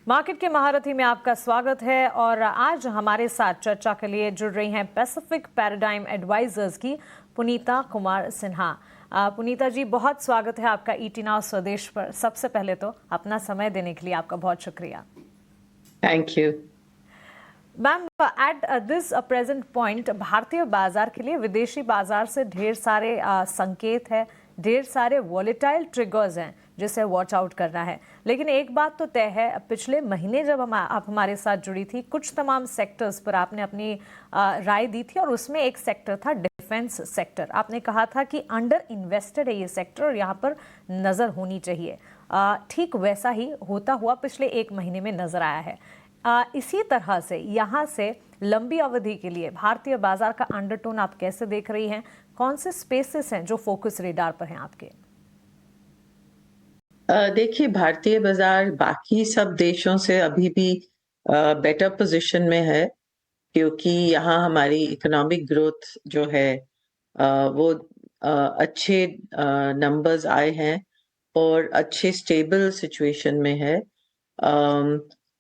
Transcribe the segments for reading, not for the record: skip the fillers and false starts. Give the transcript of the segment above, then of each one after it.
Market के महारथी में आपका स्वागत है और आज हमारे साथ चर्चा के लिए जुड़ रही हैं पैसिफिक पैराडाइम एडवाइजर्स की पुनीता कुमार सिन्हा। पुनीता जी, बहुत स्वागत है आपका ईटी नाउ स्वदेश पर। सबसे पहले तो अपना समय देने के लिए आपका बहुत शुक्रिया। Thank you ma'am, at this present point भारतीय बाजार के लिए विदेशी बाजार से ढेर सारे संकेत है, ढेर सारे वॉलेटाइल ट्रिगर्स हैं जिसे वॉच आउट करना है। लेकिन एक बात तो तय है, पिछले महीने जब आप हमारे साथ जुड़ी थी, कुछ तमाम सेक्टर्स पर आपने अपनी राय दी थी और उसमें एक सेक्टर था डिफेंस सेक्टर। आपने कहा था कि अंडर इन्वेस्टेड है ये सेक्टर और यहाँ पर नज़र होनी चाहिए। ठीक वैसा ही होता हुआ पिछले एक महीने में नज़र आया है। इसी तरह से यहाँ से लंबी अवधि के लिए भारतीय बाजार का अंडरटोन आप कैसे देख रही हैं? कौन से स्पेसेस हैं जो फोकस रेडार पर हैं आपके? देखिए, भारतीय बाजार बाकी सब देशों से अभी भी बेटर पोजीशन में है, क्योंकि यहाँ हमारी इकोनॉमिक ग्रोथ जो है वो अच्छे नंबर्स आए हैं और अच्छे स्टेबल सिचुएशन में है।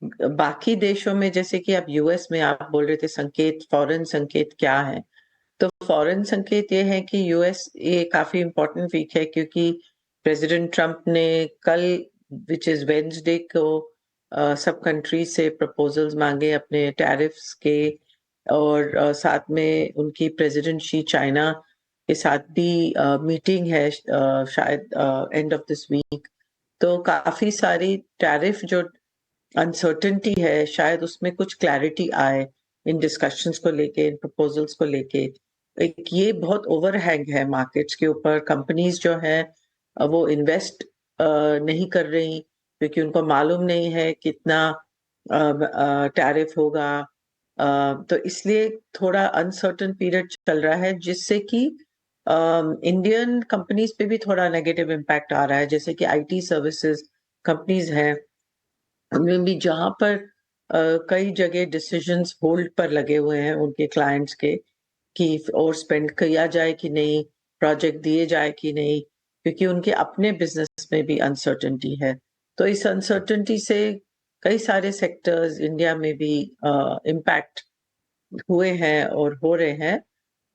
बाकी देशों में, जैसे कि अब यूएस में आप बोल रहे थे संकेत, फॉरेन संकेत क्या है, तो फॉरेन संकेत ये है कि यूएस ये काफी इम्पोर्टेंट वीक है, क्योंकि प्रेसिडेंट ट्रम्प ने कल विच इज वेडनेसडे को सब कंट्री से प्रपोजल्स मांगे अपने टैरिफ्स के, और साथ में उनकी प्रेसिडेंट शी चाइना के साथ भी मीटिंग है शायद एंड ऑफ दिस वीक। तो काफी सारी टैरिफ जो अनसर्टेनिटी है, शायद उसमें कुछ क्लैरिटी आए इन डिस्कशंस को लेके, इन प्रपोजल्स को लेके। एक ये बहुत ओवरहैंग है मार्केट्स के ऊपर। कंपनीज जो है वो इन्वेस्ट नहीं कर रही, क्योंकि उनको मालूम नहीं है कितना टैरिफ होगा। तो इसलिए थोड़ा अनसर्टेन पीरियड चल रहा है, जिससे कि इंडियन कंपनीज पे भी थोड़ा नेगेटिव इम्पैक्ट आ रहा है। जैसे कि आईटी सर्विसेज कंपनीज हैं, उनमें भी जहाँ पर कई जगह डिसीजंस होल्ड पर लगे हुए हैं उनके क्लाइंट्स के, कि और स्पेंड किया जाए कि नहीं, प्रोजेक्ट दिए जाए कि नहीं, क्योंकि उनके अपने बिजनेस में भी अनसर्टेनिटी है। तो इस अनसर्टेनिटी से कई सारे सेक्टर्स इंडिया में भी इम्पैक्ट हुए हैं और हो रहे हैं।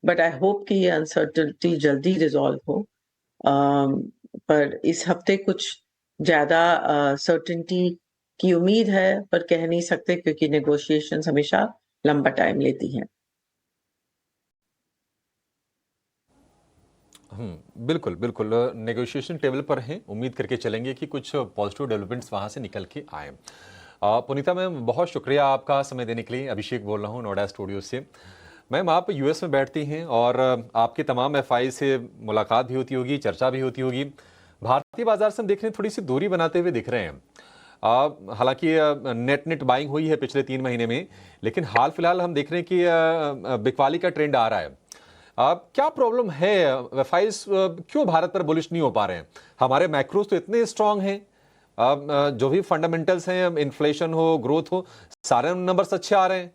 बट आई होप कि ये अनसर्टेनिटी जल्दी रिजॉल्व हो। पर इस हफ्ते कुछ ज्यादा सर्टेनिटी की उम्मीद है, पर कह नहीं सकते, क्योंकि नेगोशिएशंस हमेशा लंबा टाइम लेती हैं। बिल्कुल, बिल्कुल। नेगोशिएशन टेबल पर हैं, उम्मीद करके चलेंगे कि कुछ पॉजिटिव डेवलपमेंट्स वहाँ से निकल के आएँ। पुनीता मैम, बहुत शुक्रिया आपका समय देने के लिए। अभिषेक बोल रहा हूँ नोएडा स्टूडियो से। मैम, आप यूएस में बैठती हैं और आपके तमाम एफआई से मुलाकात भी होती होगी, चर्चा भी होती होगी। भारतीय बाजार से हम देख रहे हैं थोड़ी सी दूरी बनाते हुए दिख रहे हैं। हालांकि नेट बाइंग हुई है पिछले 3 महीने में, लेकिन हाल फिलहाल हम देख रहे हैं कि बिकवाली का ट्रेंड आ रहा है। क्या प्रॉब्लम है? एफआईज क्यों भारत पर बुलिश नहीं हो पा रहे हैं? हमारे मैक्रोज तो इतने स्ट्रांग हैं, जो भी फंडामेंटल्स हैं, इन्फ्लेशन हो, ग्रोथ हो, सारे नंबर्स अच्छे आ रहे हैं।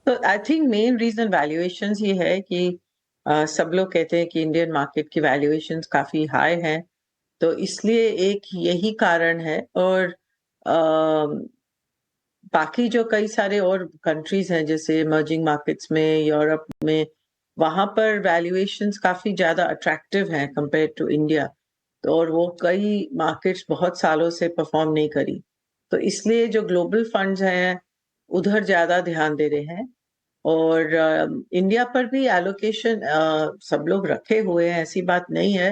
तो I think main reason valuations ही है कि सब लोग कहते हैं कि इंडियन मार्केट की वैल्यूएशंस काफी हाई हैं, तो इसलिए एक यही कारण है। और बाकी जो कई सारे और कंट्रीज हैं, जैसे इमर्जिंग मार्केट्स में, यूरोप में, वहां पर वैल्यूएशंस काफी ज्यादा अट्रैक्टिव हैं कंपेयर टू इंडिया। तो और वो कई मार्केट्स बहुत सालों से परफॉर्म नहीं करी, तो इसलिए जो ग्लोबल फंड्स हैं उधर ज्यादा ध्यान दे रहे हैं। और इंडिया पर भी एलोकेशन सब लोग रखे हुए हैं, ऐसी बात नहीं है,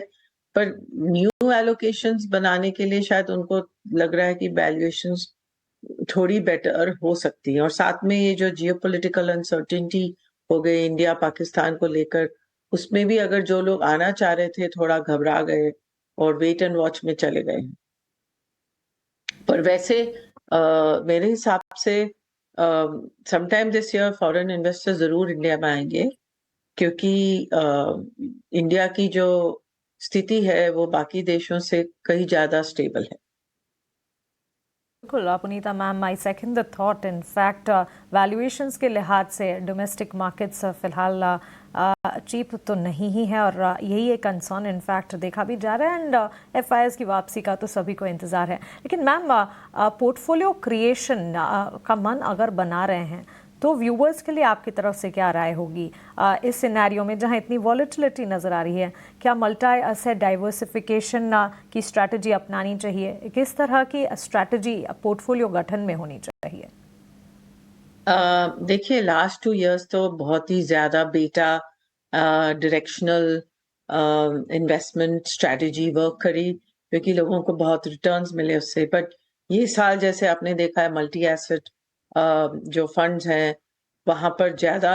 पर न्यू एलोकेशंस बनाने के लिए शायद उनको लग रहा है कि वैल्यूएशंस थोड़ी बेटर हो सकती है। और साथ में ये जो जियोपॉलिटिकल अनसर्टेनिटी हो गई इंडिया पाकिस्तान को लेकर, उसमें भी अगर जो लोग आना चाह रहे थे थोड़ा घबरा गए और वेट एंड वॉच में चले गए। पर वैसे मेरे हिसाब से sometime this year foreign investors जरूर इंडिया में आएंगे, क्योंकि इंडिया की जो स्थिति है वो बाकी देशों से कहीं ज्यादा स्टेबल है। बिल्कुल Punita ma'am, I second the thought. In fact valuations के लिहाज से डोमेस्टिक मार्केट्स फिलहाल चीप तो नहीं ही है, और यही एक कंसर्न इनफैक्ट देखा भी जा रहा है। एंड एफआईएस की वापसी का तो सभी को इंतज़ार है। लेकिन मैम, पोर्टफोलियो क्रिएशन का मन अगर बना रहे हैं तो व्यूअर्स के लिए आपकी तरफ से क्या राय होगी इस सिनेरियो में जहां इतनी वॉलेटिलिटी नज़र आ रही है? क्या मल्टी एसेट डाइवर्सिफिकेशन की स्ट्रैटेजी अपनानी चाहिए? किस तरह की स्ट्रैटेजी पोर्टफोलियो गठन में होनी चाहिए? देखिए, लास्ट 2 इयर्स तो बहुत ही ज्यादा बेटा डायरेक्शनल इन्वेस्टमेंट स्ट्रैटेजी वर्क करी, क्योंकि लोगों को बहुत रिटर्न्स मिले उससे। बट ये साल जैसे आपने देखा है, मल्टी एसेट जो फंड्स हैं वहां पर ज्यादा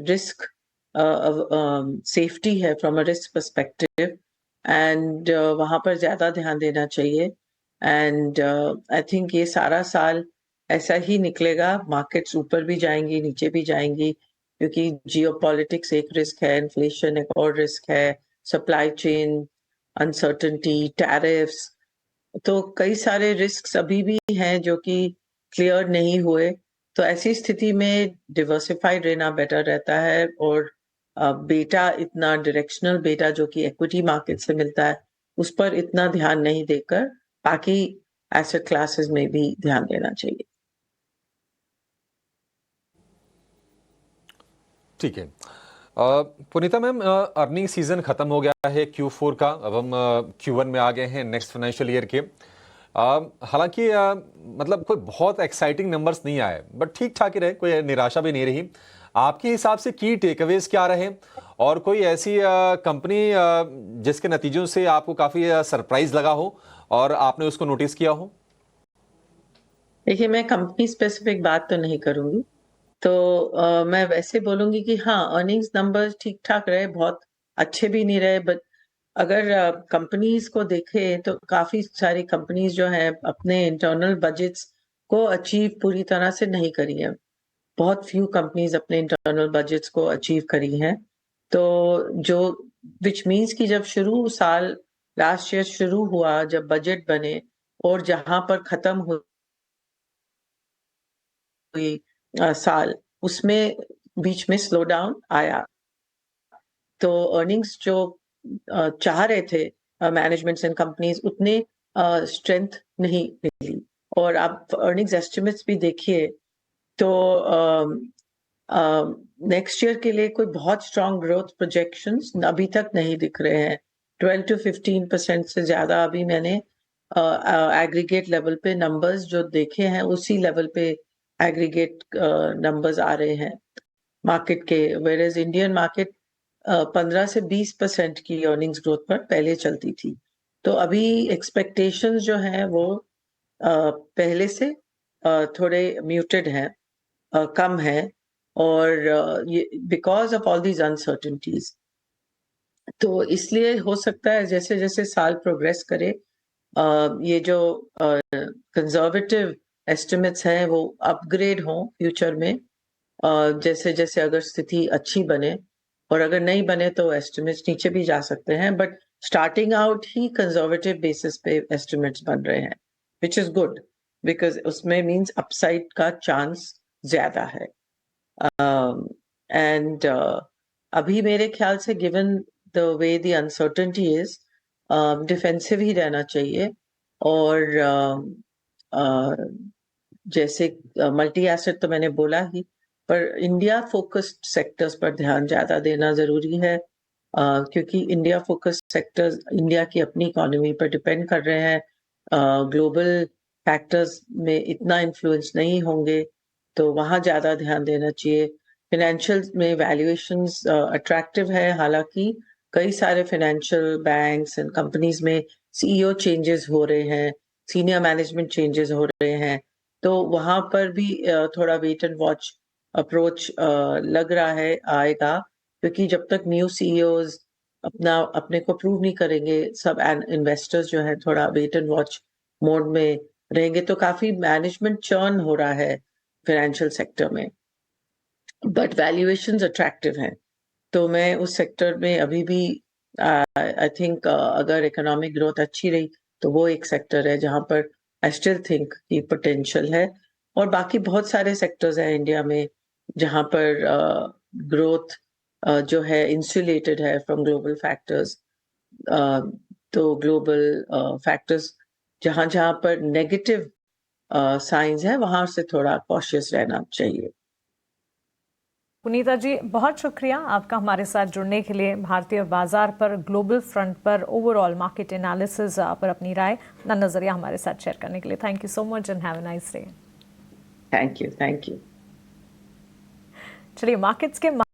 रिस्क सेफ्टी है from a risk perspective, and वहां पर ज्यादा ध्यान देना चाहिए। एंड आई थिंक ये सारा साल ऐसा ही निकलेगा। मार्केट्स ऊपर भी जाएंगी, नीचे भी जाएंगी, क्योंकि जियोपॉलिटिक्स एक रिस्क है, इन्फ्लेशन एक और रिस्क है, सप्लाई चेन अनसर्टेनिटी, टैरिफ्स, तो कई सारे रिस्क अभी भी हैं जो कि क्लियर नहीं हुए। तो ऐसी स्थिति में डिवर्सिफाइड रहना बेटर रहता है, और बेटा इतना डायरेक्शनल बेटा जो कि इक्विटी मार्केट से मिलता है उस पर इतना ध्यान नहीं देकर बाकी एसेट क्लासेस में भी ध्यान देना चाहिए। ठीक है। पुनीता मैम, अर्निंग सीजन खत्म हो गया है Q4 का, अब हम Q1 में आ गए हैं नेक्स्ट फाइनेंशियल ईयर के। हालांकि मतलब कोई बहुत एक्साइटिंग नंबर्स नहीं आए, बट ठीक ठाक ही रहे, कोई निराशा भी नहीं रही। आपके हिसाब से की टेकअवेज क्या रहे, और कोई ऐसी कंपनी जिसके नतीजों से आपको काफी सरप्राइज लगा हो और आपने उसको नोटिस किया हो? देखिए, मैं कंपनी स्पेसिफिक बात तो नहीं करूंगी, तो मैं वैसे बोलूंगी कि हाँ, अर्निंग्स नंबर्स ठीक ठाक रहे, बहुत अच्छे भी नहीं रहे। बट अगर कंपनीज को देखें तो काफी सारी कंपनीज जो हैं अपने इंटरनल बजट्स को अचीव पूरी तरह से नहीं करी है। बहुत फ्यू कंपनीज अपने इंटरनल बजट्स को अचीव करी हैं। तो जो विच मीन्स कि जब शुरू साल लास्ट ईयर शुरू हुआ, जब बजट बने और जहां पर खत्म हुई साल, उसमें बीच में स्लो डाउन आया। तो अर्निंग्स जो चाह रहे थे मैनेजमेंट्स एंड कंपनीज, उतने स्ट्रेंथ नहीं मिली। और आप अर्निंग्स एस्टिमेट्स भी देखिए तो नेक्स्ट ईयर के लिए कोई बहुत स्ट्रॉन्ग ग्रोथ प्रोजेक्शंस अभी तक नहीं दिख रहे हैं। 12 to 15% से ज्यादा अभी मैंने एग्रीगेट लेवल पे नंबर्स जो देखे हैं, उसी लेवल पे एग्रीगेट नंबर्स आ रहे हैं मार्केट के। वेयर इंडियन मार्केट 15 से 20% की अर्निंग्स ग्रोथ पर पहले चलती थी। तो अभी एक्सपेक्टेशंस जो हैं वो पहले से थोड़े म्यूटेड हैं, कम है, और ये because of all these uncertainties. तो इसलिए हो सकता है जैसे जैसे साल प्रोग्रेस करे, ये जो कंजर्वेटिव एस्टिमेट्स हैं वो अपग्रेड हों फ्यूचर में, जैसे जैसे अगर स्थिति अच्छी बने, और अगर नहीं बने तो एस्टिमेट्स नीचे भी जा सकते हैं। बट स्टार्टिंग आउट ही कंजर्वेटिव बेसिस पे एस्टिमेट्स बन रहे हैं, विच इज गुड, बिकॉज उसमें मींस अपसाइड का चांस ज्यादा है। एंड अभी मेरे ख्याल से given the way the uncertainty is, defensive ही रहना चाहिए। और जैसे मल्टी एसेट तो मैंने बोला ही, पर इंडिया फोकस्ड सेक्टर्स पर ध्यान ज्यादा देना जरूरी है, क्योंकि इंडिया फोकस्ड सेक्टर्स इंडिया की अपनी इकोनॉमी पर डिपेंड कर रहे हैं। ग्लोबल फैक्टर्स में इतना इन्फ्लुएंस नहीं होंगे, तो वहाँ ज्यादा ध्यान देना चाहिए। फाइनेंशियल में वैल्यूएशंस अट्रैक्टिव है, हालांकि कई सारे फाइनेंशियल बैंक्स एंड कंपनीज में सीईओ चेंजेस हो रहे हैं, सीनियर मैनेजमेंट चेंजेस हो रहे हैं, तो वहां पर भी थोड़ा वेट एंड वॉच अप्रोच लग रहा है आएगा, क्योंकि जब तक न्यू सीईओज अपने को प्रूव नहीं करेंगे, सब इन्वेस्टर्स जो है थोड़ा वेट एंड वॉच मोड में रहेंगे। तो काफी मैनेजमेंट चर्न हो रहा है फाइनेंशियल सेक्टर में, बट वैल्यूएशंस अट्रैक्टिव हैं। तो मैं उस सेक्टर में अभी भी आई थिंक अगर इकोनॉमिक ग्रोथ अच्छी रही तो वो एक सेक्टर है जहां पर आई स्टिल थिंक कि पोटेंशियल है। और बाकी बहुत सारे सेक्टर्स हैं इंडिया में जहां पर ग्रोथ जो है इंसुलेटेड है फ्रॉम ग्लोबल फैक्टर्स। तो ग्लोबल फैक्टर्स जहां जहां पर नेगेटिव साइंस है वहां से थोड़ा कॉशियस रहना चाहिए। पुनीता जी, बहुत शुक्रिया आपका हमारे साथ जुड़ने के लिए, भारतीय बाजार पर, ग्लोबल फ्रंट पर, ओवरऑल मार्केट एनालिसिस पर अपनी राय, अपना नजरिया हमारे साथ शेयर करने के लिए। Thank you so much and have a nice day. Thank you. चलिए मार्केट्स के